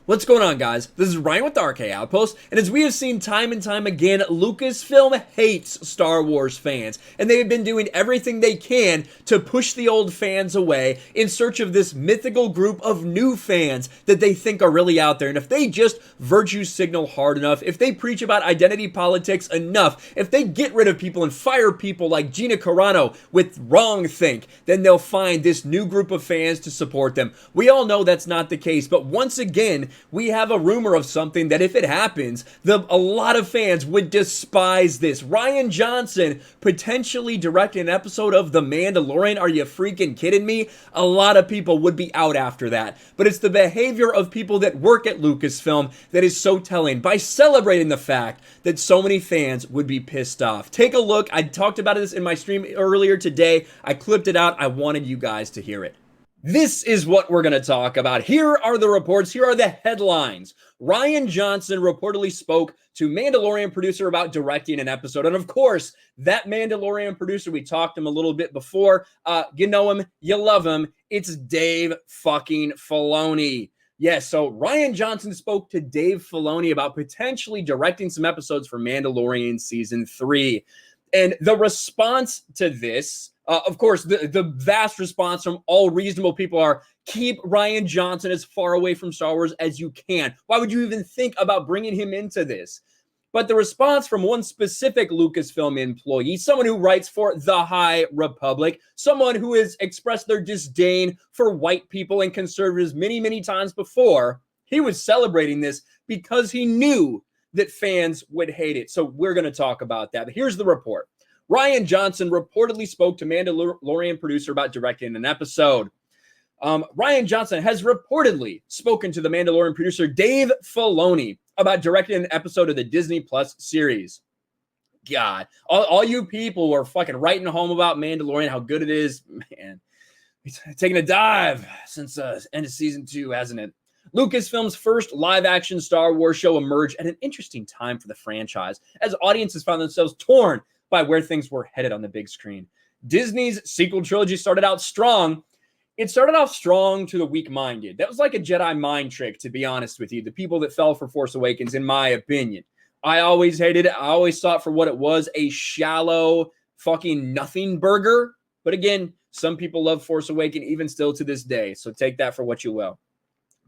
What's going on, guys? This is Ryan with the RK Outpost, and as we have seen time and time again, Lucasfilm hates Star Wars fans, and they have been doing everything they can to push the old fans away in search of this mythical group of new fans that they think are really out there. And if they just virtue signal hard enough, if they preach about identity politics enough, if they get rid of people and fire people like Gina Carano with wrongthink, then they'll find this new group of fans to support them. We all know that's not the case, but once again, we have a rumor of something that if it happens, a lot of fans would despise this. Rian Johnson potentially directing an episode of The Mandalorian. Are you freaking kidding me? A lot of people would be out after that. But it's the behavior of people that work at Lucasfilm that is so telling by celebrating the fact that so many fans would be pissed off. Take a look. I talked about this in my stream earlier today. I clipped it out. I wanted you guys to hear it. This is what we're going to talk about. Here are the reports. Here are the headlines. Rian Johnson reportedly spoke to Mandalorian producer about directing an episode. And of course, that Mandalorian producer, we talked to him a little bit before. You know him, you love him. It's Dave fucking Filoni. Yes, so Rian Johnson spoke to Dave Filoni about potentially directing some episodes for Mandalorian Season 3. And the response to this, of course, the vast response from all reasonable people are, keep Rian Johnson as far away from Star Wars as you can. Why would you even think about bringing him into this? But the response from one specific Lucasfilm employee, someone who writes for The High Republic, someone who has expressed their disdain for white people and conservatives many, many times before, he was celebrating this because he knew that fans would hate it. So we're going to talk about that. But here's the report. Rian Johnson reportedly spoke to Mandalorian producer about directing an episode. Rian Johnson has reportedly spoken to the Mandalorian producer Dave Filoni about directing an episode of the Disney Plus series. God, all you people who are fucking writing home about Mandalorian, how good it is, man, it's taking a dive since end of season 2, hasn't it? Lucasfilm's first live-action Star Wars show emerged at an interesting time for the franchise, as audiences found themselves torn by where things were headed on the big screen. Disney's sequel trilogy started out strong. It started off strong to the weak-minded. That was like a Jedi mind trick, to be honest with you. The people that fell for Force Awakens, in my opinion. I always hated it. I always saw it for what it was, a shallow fucking nothing burger. But again, some people love Force Awakens even still to this day. So take that for what you will.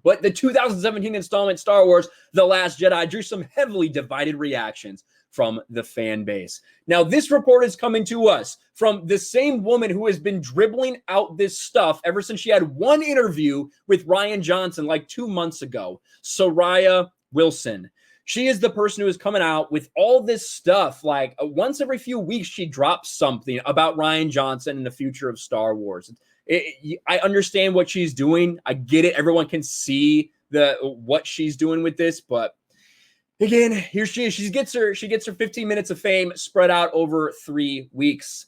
But the 2017 installment Star Wars The Last Jedi drew some heavily divided reactions from the fan base. Now, this report is coming to us from the same woman who has been dribbling out this stuff ever since she had one interview with Rian Johnson like 2 months ago, Soraya Wilson. She is the person who is coming out with all this stuff. Like once every few weeks, she drops something about Rian Johnson and the future of Star Wars. I understand what she's doing. I get it. Everyone can see what she's doing with this, but again, here she is. She gets her 15 minutes of fame spread out over 3 weeks.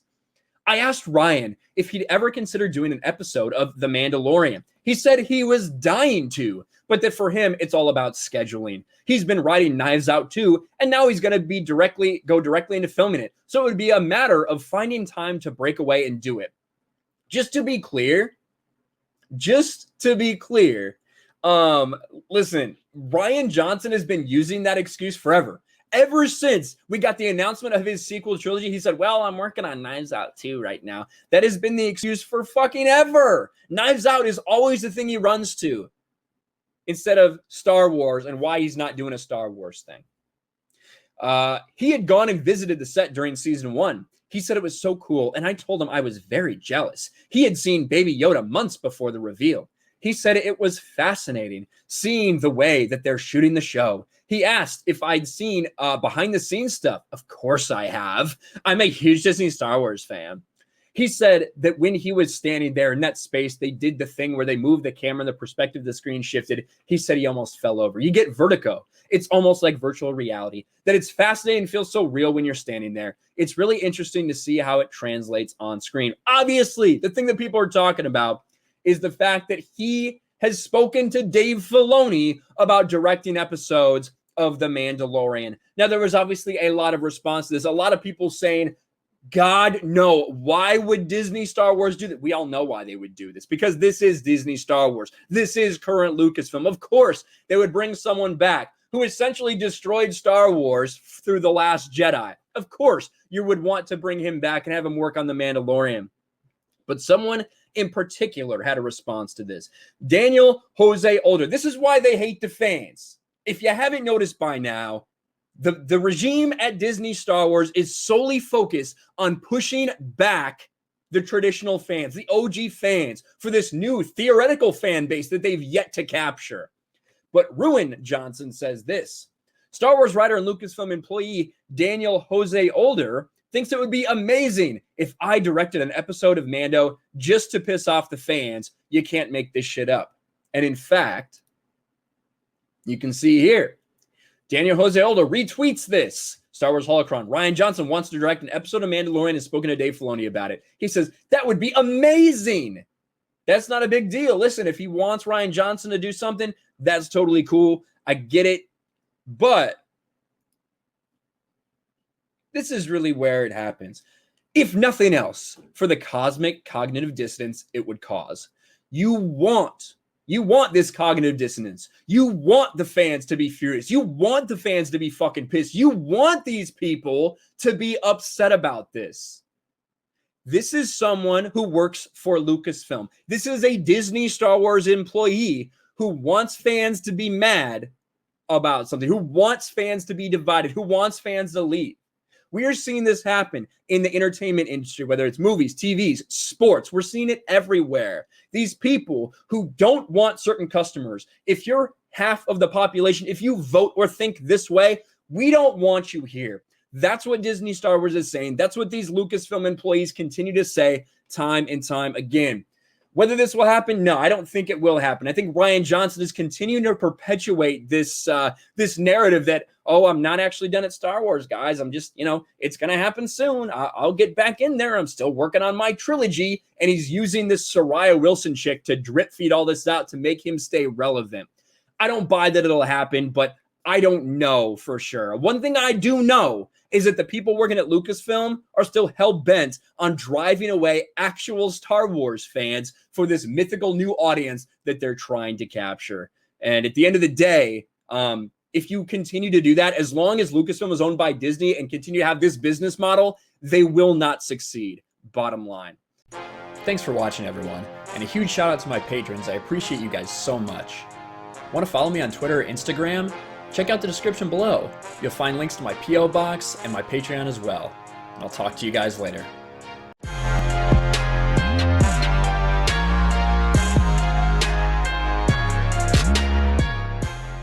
I asked Rian if he'd ever consider doing an episode of The Mandalorian. He said he was dying to, but that for him, it's all about scheduling. He's been writing Knives Out too, and now he's going to go directly into filming it. So it would be a matter of finding time to break away and do it. Just to be clear, listen, Rian Johnson has been using that excuse forever. Ever since we got the announcement of his sequel trilogy, he said, well, I'm working on Knives Out 2 right now. That has been the excuse for fucking ever. Knives Out is always the thing he runs to instead of Star Wars and why he's not doing a Star Wars thing. He had gone and visited the set during season 1. He said it was so cool, and I told him I was very jealous. He had seen Baby Yoda months before the reveal. He said it was fascinating seeing the way that they're shooting the show. He asked if I'd seen behind-the-scenes stuff. Of course I have. I'm a huge Disney Star Wars fan. He said that when he was standing there in that space, they did the thing where they moved the camera and the perspective of the screen shifted. He said he almost fell over. You get vertigo. It's almost like virtual reality. That it's fascinating and feels so real when you're standing there. It's really interesting to see how it translates on screen. Obviously, the thing that people are talking about is the fact that he has spoken to Dave Filoni about directing episodes of The Mandalorian. Now, there was obviously a lot of response to this. A lot of people saying, God, no. Why would Disney Star Wars do that? We all know why they would do this, because this is Disney Star Wars. This is current Lucasfilm. Of course, they would bring someone back who essentially destroyed Star Wars through The Last Jedi. Of course, you would want to bring him back and have him work on The Mandalorian. But someone in particular had a response to this. Daniel Jose Older. This is why they hate the fans. If you haven't noticed by now, the regime at Disney Star Wars is solely focused on pushing back the traditional fans, the OG fans, for this new theoretical fan base that they've yet to capture. But Rian Johnson says this. Star Wars writer and Lucasfilm employee Daniel Jose Older thinks it would be amazing if I directed an episode of Mando just to piss off the fans. You can't make this shit up. And in fact, you can see here, Daniel Jose Older retweets this. Star Wars Holocron. Rian Johnson wants to direct an episode of Mandalorian and has spoken to Dave Filoni about it. He says, that would be amazing. That's not a big deal. Listen, if he wants Rian Johnson to do something, that's totally cool. I get it. But this is really where it happens. If nothing else, for the cosmic cognitive dissonance it would cause. You want this cognitive dissonance. You want the fans to be furious. You want the fans to be fucking pissed. You want these people to be upset about this. This is someone who works for Lucasfilm. This is a Disney Star Wars employee who wants fans to be mad about something, who wants fans to be divided, who wants fans to leave. We are seeing this happen in the entertainment industry, whether it's movies, TVs, sports. We're seeing it everywhere. These people who don't want certain customers, if you're half of the population, if you vote or think this way, we don't want you here. That's what Disney Star Wars is saying. That's what these Lucasfilm employees continue to say time and time again. Whether this will happen, no, I don't think it will happen. I think Rian Johnson is continuing to perpetuate this this narrative that, oh, I'm not actually done at Star Wars, guys. I'm just, it's going to happen soon. I'll get back in there. I'm still working on my trilogy. And he's using this Soraya Wilson chick to drip feed all this out to make him stay relevant. I don't buy that it'll happen, but I don't know for sure. One thing I do know is that the people working at Lucasfilm are still hell-bent on driving away actual Star Wars fans for this mythical new audience that they're trying to capture. And at the end of the day, if you continue to do that, as long as Lucasfilm is owned by Disney and continue to have this business model, they will not succeed. Bottom line. Thanks for watching, everyone. And a huge shout out to my patrons. I appreciate you guys so much. Want to follow me on Twitter or Instagram? Check out the description below. You'll find links to my P.O. box and my Patreon as well. And I'll talk to you guys later.